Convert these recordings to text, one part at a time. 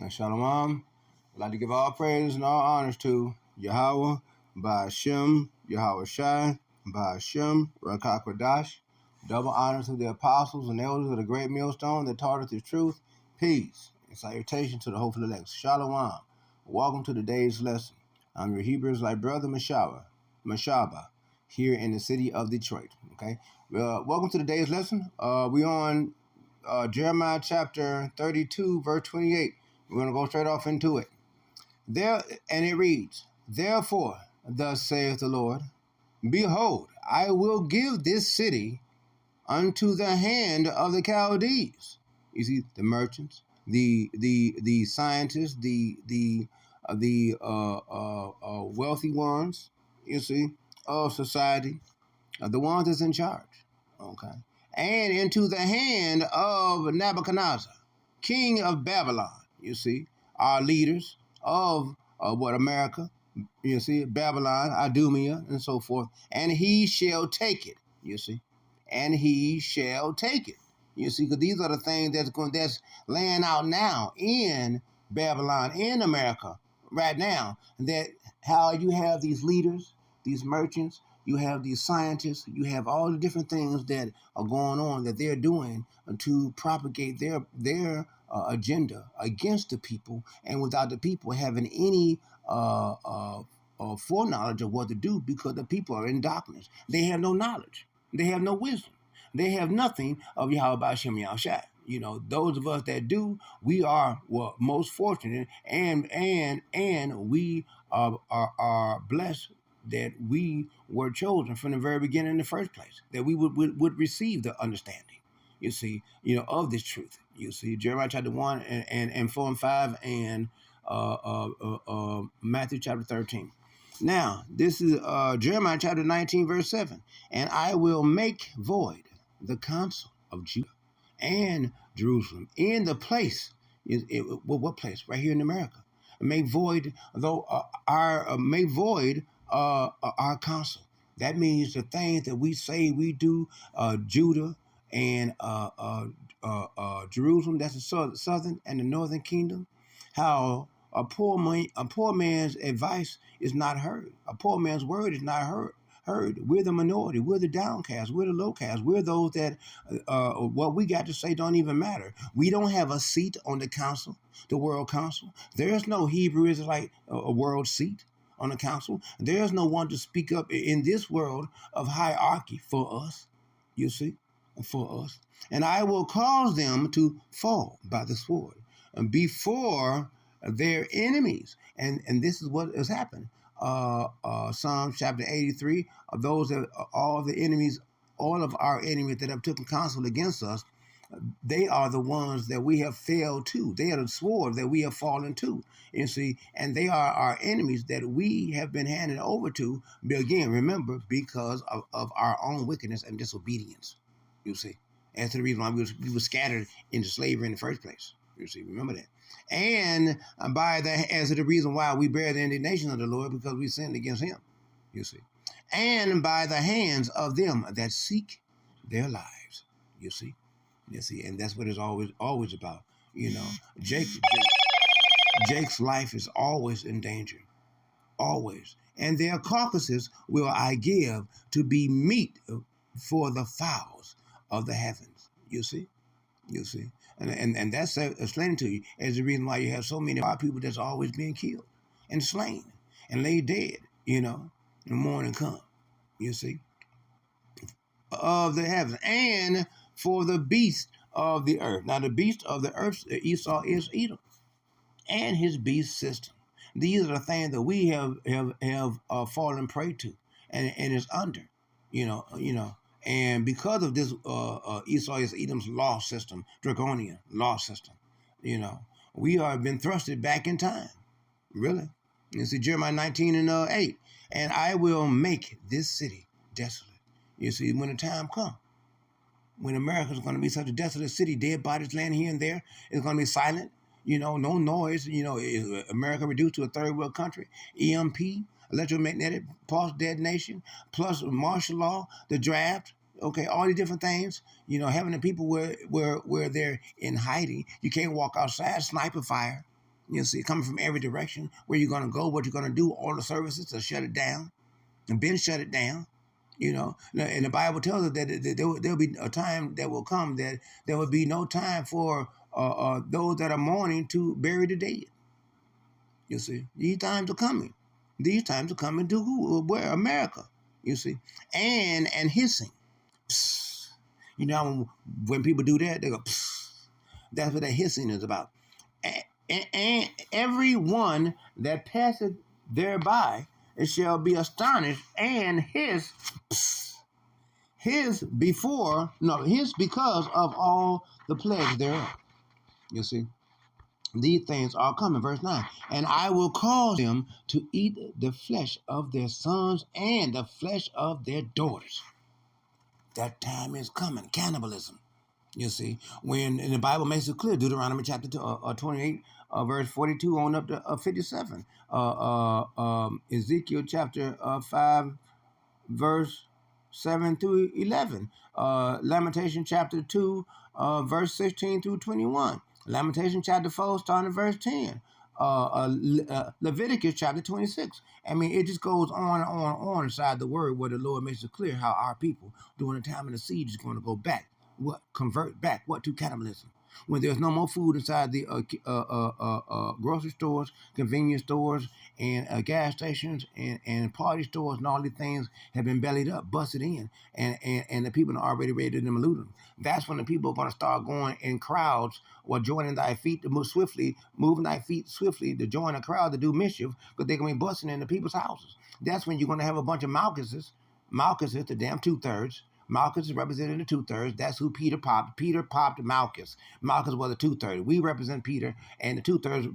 Shalom. I'd like to give all praise and all honors to Yahweh, Ba'ashem, Yahweh Shai, Ba'ashem, Rakakwadash. Double honors to the apostles and elders of the great millstone that taught us the truth, peace, and salutation to the hopeful elect. Shalom. Welcome to today's lesson. I'm your Hebrew Israelite brother, Mashaba, here in the city of Detroit. Okay. Welcome to today's lesson. We're on Jeremiah chapter 32, verse 28. We're going to go straight off into it. And it reads, "Therefore, thus saith the Lord, behold, I will give this city unto the hand of the Chaldees." You see, the merchants, the scientists, the wealthy ones, you see, of society, the ones that's in charge. Okay. And into the hand of Nebuchadnezzar, king of Babylon. You see, our leaders of America, you see, Babylon, Idumea, and so forth, and he shall take it, you see, and he shall take it, you see, because these are the things that's laying out now in Babylon, in America, right now, that how you have these leaders, these merchants, you have these scientists, you have all the different things that are going on that they're doing to propagate their agenda against the people, and without the people having any foreknowledge of what to do, because the people are in darkness. They have no knowledge. They have no wisdom. They have nothing of Yahweh Ba'ashem Yahushua. You know, those of us that do, we are most fortunate, and we are blessed that we were chosen from the very beginning in the first place, that we would receive the understanding, you see, of this truth. You see, Jeremiah chapter 1 and 4 and 5, and Matthew chapter 13. Now, this is Jeremiah chapter 19, verse 7. "And I will make void the counsel of Judah and Jerusalem in the place," what place? Right here in America. "Make void, our counsel." That means the things that we say we do, Judah and Jerusalem, that's the southern and the northern kingdom, how a poor man's advice is not heard. A poor man's word is not heard. We're the minority. We're the downcast. We're the low cast. We're those that what we got to say don't even matter. We don't have a seat on the council, the world council. There's no Hebrew Israelite a world seat on the council. There's no one to speak up in this world of hierarchy for us, you see, for us. "And I will cause them to fall by the sword before their enemies." And this is what has happened. Psalms chapter 83, those that all the enemies, all of our enemies that have taken counsel against us, they are the ones that we have failed to. They are the sword that we have fallen to, you see, and they are our enemies that we have been handed over to, again, remember, because of our own wickedness and disobedience, you see. That's the reason why we were scattered into slavery in the first place, you see, remember that. And as the reason why we bear the indignation of the Lord, because we sinned against him, you see. "And by the hands of them that seek their lives," you see. You see, and that's what it's always about. Jake's life is always in danger, always. "And their carcasses will I give to be meat for the fowls of the heavens." You see, and that's explaining to you as the reason why you have so many people that's always being killed and slain and laid dead. The morning come. You see, of the heavens, and for the beast of the earth. Now, the beast of the earth, Esau, is Edom, and his beast system. These are the things that we have fallen prey to, and is under, and because of this, Esau is Edom's law system, draconian law system. We have been thrusted back in time, really. You see, Jeremiah 19 and 8, "And I will make this city desolate." You see, when the time comes, when America is going to be such a desolate city, dead bodies laying here and there, it's going to be silent, no noise. Is America reduced to a third world country? EMP, electromagnetic pulse detonation, plus martial law, the draft, okay, all these different things, having the people where they're in hiding. You can't walk outside, sniper fire, You see, coming from every direction. Where you're going to go, what you're going to do, all the services to shut it down. And Ben shut it down. And the Bible tells us that there'll be a time that will come that there will be no time for those that are mourning to bury the dead. You see, these times are coming. These times are coming to who? Where? America. You see, and hissing. Psst. When people do that, they go. Psst. That's what that hissing is about. And everyone that passeth thereby, it shall be astonished, and his because of all the plagues thereof. You see, these things are coming. Verse 9. And I will cause them to eat the flesh of their sons and the flesh of their daughters. That time is coming. Cannibalism. You see, and the Bible makes it clear, Deuteronomy chapter 28, verse 42 on up to 57. Ezekiel chapter 5, verse 7 through 11. Lamentation chapter 2, verse 16 through 21. Lamentation chapter 4, starting at verse 10. Leviticus chapter 26. I mean, it just goes on and on and on inside the word where the Lord makes it clear how our people during the time of the siege is going to go back. Convert back to cannibalism. When there's no more food inside the grocery stores, convenience stores, and gas stations, and party stores, and all these things have been bellied up, busted in, and the people are already ready to loot them. That's when the people are going to start going in crowds or joining thy feet to move swiftly, moving thy feet swiftly to join a crowd to do mischief, because they're going to be busting into people's houses. That's when you're going to have a bunch of Malchuses, the damn 2/3. Malchus is representing the 2/3. That's who Peter popped. Peter popped Malchus. Malchus was a 2/3. We represent Peter, and the 2/3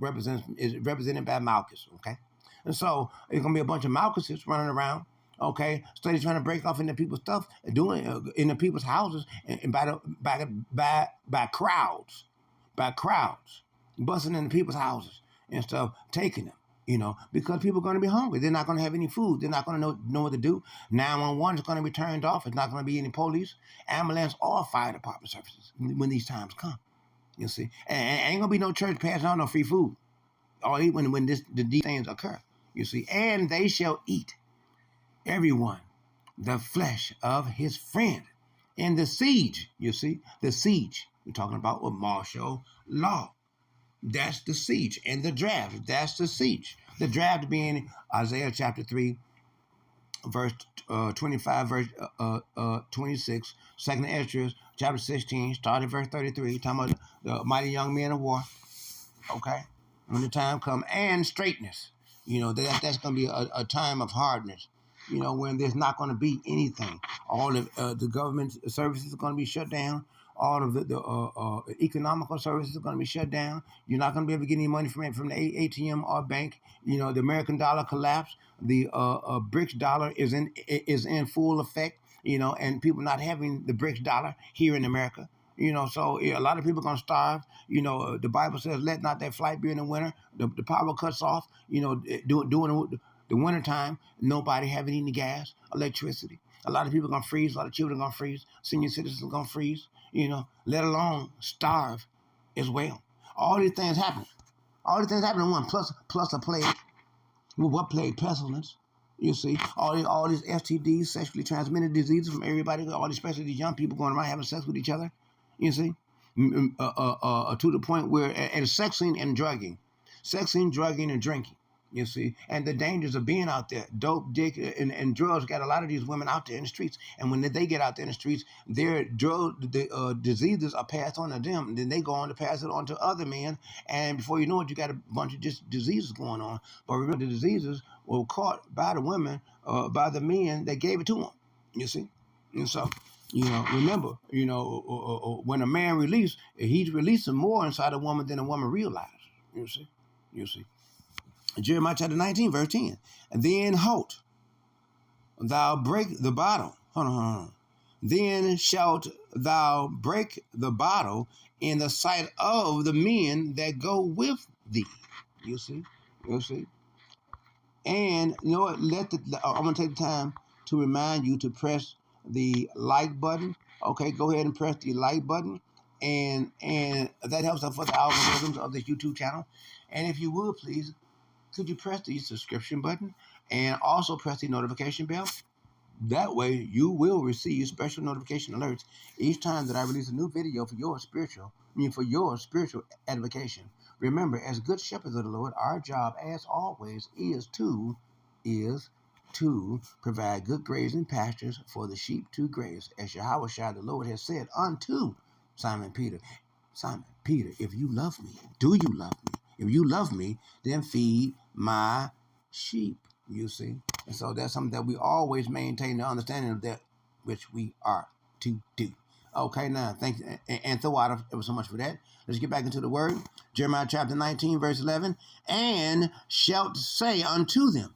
is represented by Malchus. Okay, and so it's gonna be a bunch of Malchuses running around. Okay, studies trying to break off into people's stuff, doing into people's houses, and by crowds, busting into people's houses and stuff, taking them. Because people are going to be hungry. They're not going to have any food. They're not going to know what to do. 911 is going to be turned off. It's not going to be any police, ambulance, or fire department services when these times come. You see, and ain't going to be no church passing out no free food. Or when these things occur. You see, and they shall eat, everyone, the flesh of his friend. In the siege, you see, the siege. We're talking about martial law. That's the siege. And the draft, that's the siege. The draft being Isaiah chapter 3, verse 25, verse 26. Second Esdras chapter 16, starting verse 33, talking about the mighty young men of war. Okay? When the time comes. And straightness. That's going to be a time of hardness. When there's not going to be anything. All of the government services are going to be shut down. All of the economical services are going to be shut down. You're not going to be able to get any money from the ATM or bank. The American dollar collapsed. The BRICS dollar is in full effect. And people not having the BRICS dollar here in America. So a lot of people are going to starve. The Bible says, let not that flight be in the winter. The power cuts off, during the wintertime, nobody having any gas, electricity. A lot of people are going to freeze. A lot of children are going to freeze. Senior citizens are going to freeze, let alone starve as well. All these things happen. All these things happen in one, plus a plague. Well, what plague? Pestilence. You see, all these STDs, sexually transmitted diseases from everybody, especially these young people going around having sex with each other. You see, to the point where, and sexing and drugging, and drinking. You see, and the dangers of being out there. Dope, dick, and drugs got a lot of these women out there in the streets. And when they get out there in the streets, their diseases are passed on to them. And then they go on to pass it on to other men. And before you know it, you got a bunch of just diseases going on. But remember, the diseases were caught by the women, by the men that gave it to them. You see? And so, remember, when a man releases, he's releasing more inside a woman than a woman realizes. You see. Jeremiah chapter 19, verse 10. And then halt, thou break the bottle. Hold on. Then shalt thou break the bottle in the sight of the men that go with thee. You see. And you know what? I'm gonna take the time to remind you to press the like button. Okay, go ahead and press the like button. and that helps us for the algorithms of this YouTube channel. And if you would please, could you press the subscription button and also press the notification bell? That way, you will receive special notification alerts each time that I release a new video for your spiritual edification. Remember, as good shepherds of the Lord, our job, as always, is to provide good grazing pastures for the sheep to graze, as H.I.D, the Lord, has said unto Simon Peter. Simon Peter, if you love me, do you love me? If you love me, then feed my sheep. You see? And so that's something that we always maintain the understanding of that which we are to do. Okay, now, thank you. And Thawada, ever so much for that. Let's get back into the word. Jeremiah chapter 19, verse 11. And shalt say unto them,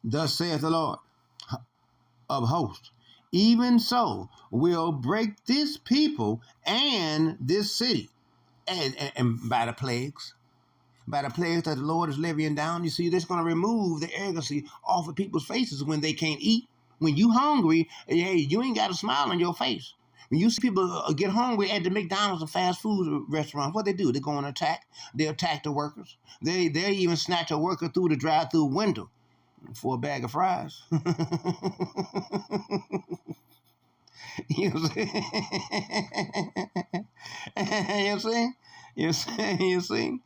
thus saith the Lord of hosts, even so will break this people and this city, and by the plagues. By the plagues that the Lord is levying down, you see, that's going to remove the arrogancy off of people's faces when they can't eat. When you hungry, hey, you ain't got a smile on your face. When you see people get hungry at the McDonald's and fast food restaurants, what they do? They go and attack. They attack the workers. They even snatch a worker through the drive-through window for a bag of fries. You see? You see? You see? You see?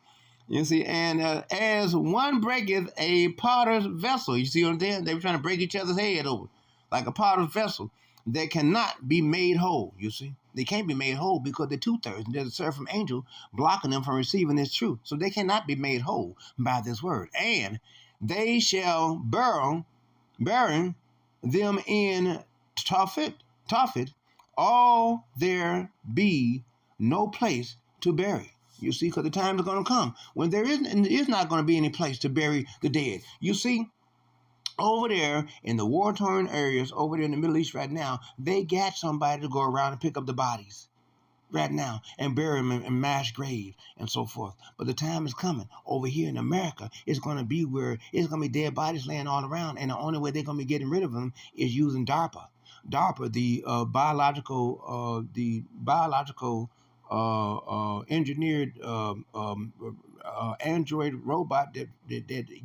You see, and as one breaketh a potter's vessel, you see what I'm saying? They were trying to break each other's head over, like a potter's vessel. They cannot be made whole, you see. They can't be made whole because they're two-thirds. There's a seraphim angel blocking them from receiving this truth. So they cannot be made whole by this word. And they shall bury them in Tophet, all there be no place to bury. You see, because the time is going to come when there is not going to be any place to bury the dead. You see, over there in the war-torn areas, over there in the Middle East right now, they got somebody to go around and pick up the bodies right now and bury them in mass graves and so forth. But the time is coming over here in America. It's going to be where it's going to be dead bodies laying all around, and the only way they're going to be getting rid of them is using DARPA. DARPA, the biological engineered android robot that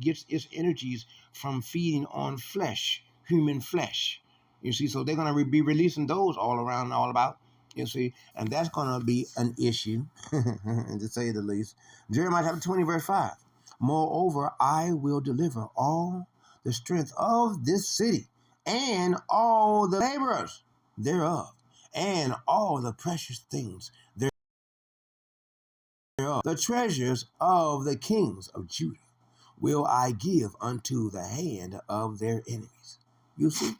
gets its energies from feeding on flesh, human flesh. You see, so they're going to be releasing those all around and all about. You see, and that's going to be an issue, to say the least. Jeremiah chapter 20, verse 5. Moreover, I will deliver all the strength of this city and all the laborers thereof, and all the precious things thereof. The treasures of the kings of Judah will I give unto the hand of their enemies. You see?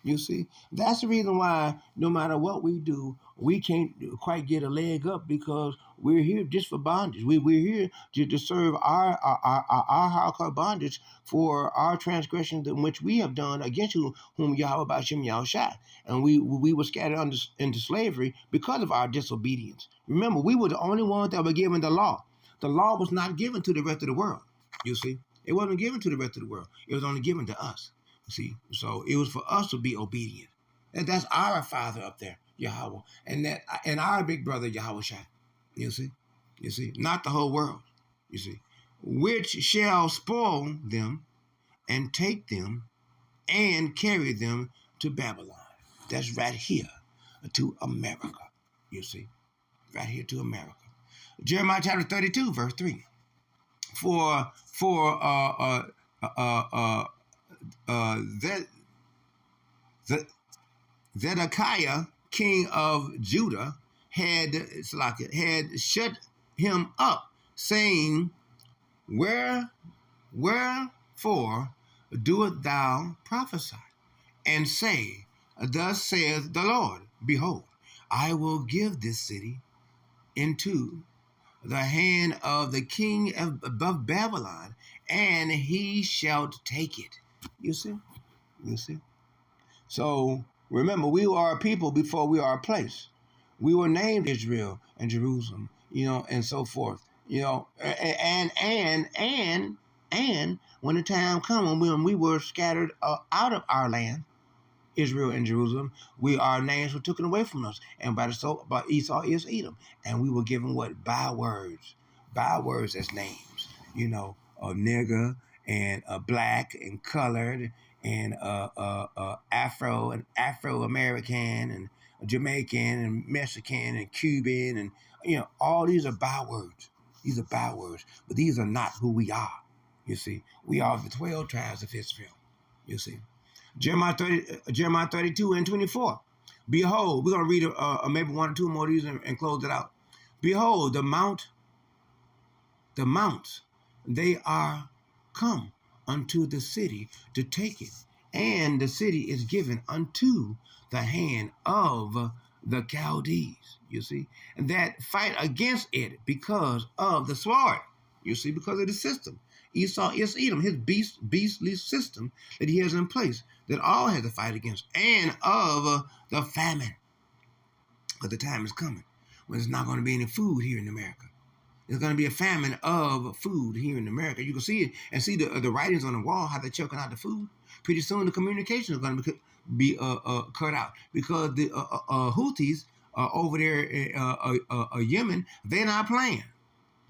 You see, that's the reason why no matter what we do, we can't quite get a leg up, because we're here just for bondage. We're here to serve our hardcore bondage for our transgressions in which we have done against you, whom Yahweh Ba'ashem Yahushua. And we were scattered into slavery because of our disobedience. Remember, we were the only ones that were given the law. The law was not given to the rest of the world. You see, it wasn't given to the rest of the world. It was only given to us. See, so it was for us to be obedient, and that's our Father up there, Yahweh, and our big brother Yahushua. You see, not the whole world. You see, which shall spoil them and take them and carry them to Babylon. That's right here to America. You see, right here to America. Jeremiah chapter 32, verse 3. For Zedekiah, king of Judah, had shut him up, saying, Wherefore doest thou prophesy, and say, Thus saith the Lord, Behold, I will give this city into the hand of the king of Babylon, and he shall take it. You see? So remember, we are a people before we are a place. We were named Israel and Jerusalem, and so forth. And when the time comes when we were scattered out of our land, Israel and Jerusalem, our names were taken away from us. And by Esau is Edom. And we were given what? Bywords. Bywords as names. A nigger and a black and colored and Afro and Afro-American and Jamaican and Mexican and Cuban and all these are bywords. These are bywords, but these are not who we are. You see, we are the 12 tribes of Israel. You see, Jeremiah 32 and 24. Behold, we're gonna read maybe one or two more of these and close it out. Behold, the mounts, they are come unto the city to take it, and the city is given unto the hand of the Chaldees, you see, and that fight against it because of the sword, you see, because of the system. Esau is Edom, his beastly system that he has in place, that all has to fight against, and of the famine. But the time is coming when there's not going to be any food here in America. There's going to be a famine of food here in America. You can see it and see the writings on the wall, how they're choking out the food. Pretty soon the communication is going to be cut out because the Houthis over there in Yemen, they're not playing.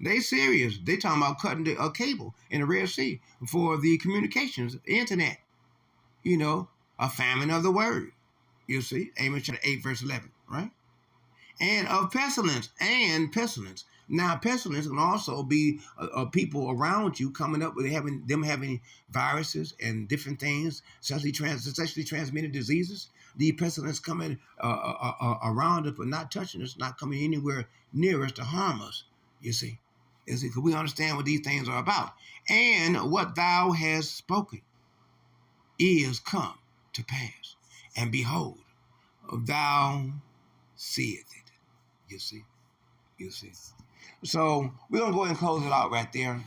They serious. They talking about cutting the cable in the Red Sea for the communications, the internet. A famine of the word. You see, Amos chapter 8, verse 11, right? And of pestilence. Now, pestilence can also be people around you coming up with having viruses and different things, sexually transmitted diseases. The pestilence coming around us, but not touching us, not coming anywhere near us to harm us. You see, because we understand what these things are about. And what thou hast spoken is come to pass. And behold, thou seest it. You see. So we're going to go ahead and close it out right there.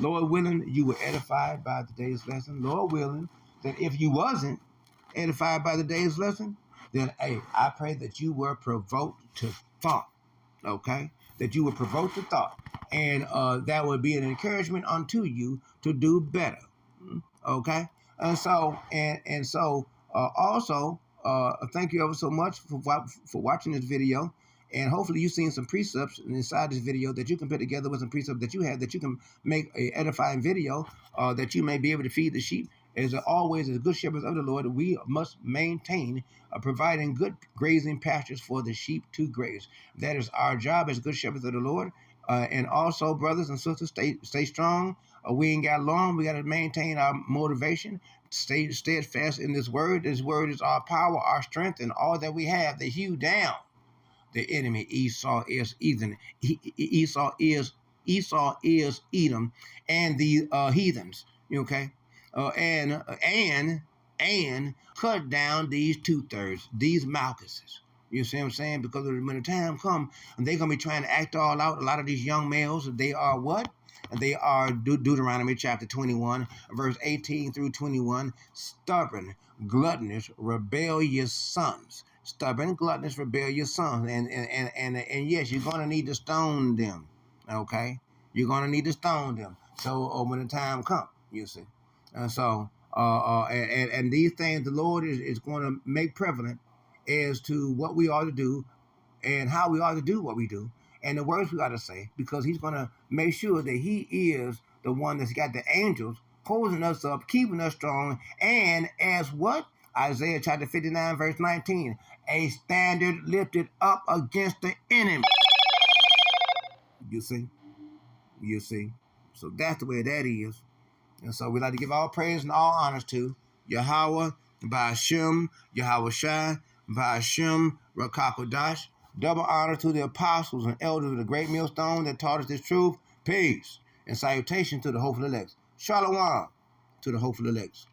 Lord willing, you were edified by today's lesson. Lord willing, that if you wasn't edified by today's lesson, then, hey, I pray that you were provoked to thought, okay? That you were provoked to thought. And that would be an encouragement unto you to do better, okay? And so, also, thank you ever so much for watching this video. And hopefully you've seen some precepts inside this video that you can put together with some precepts that you have, that you can make an edifying video that you may be able to feed the sheep. As always, as good shepherds of the Lord, we must maintain providing good grazing pastures for the sheep to graze. That is our job as good shepherds of the Lord. And also, brothers and sisters, stay strong. We ain't got long. We got to maintain our motivation. Stay steadfast in this word. This word is our power, our strength, and all that we have to hew down the enemy. Esau is Edom. Esau is Edom and the heathens. Okay, and cut down these 2/3, these Malchuses. You see what I'm saying? Because when the time comes, they're gonna be trying to act all out. A lot of these young males, they are what? They are Deuteronomy chapter 21, verse 18 through 21. Stubborn, gluttonous, rebellious sons. Stubborn, gluttonous, rebellious sons. And yes, you're going to need to stone them. Okay? You're going to need to stone them. So when the time comes, you see. And these things the Lord is going to make prevalent as to what we ought to do and how we ought to do what we do and the words we ought to say, because he's going to make sure that he is the one that's got the angels holding us up, keeping us strong, and as what? Isaiah chapter 59, verse 19, a standard lifted up against the enemy. You see? So that's the way that is. And so we like to give all praise and all honors to Yahweh, Ba'ashem, Yahweh Shai, Ba'ashem, Rakakodash. Double honor to the apostles and elders of the great millstone that taught us this truth. Peace and salutation to the hopeful elect. Shalom to the hopeful elect.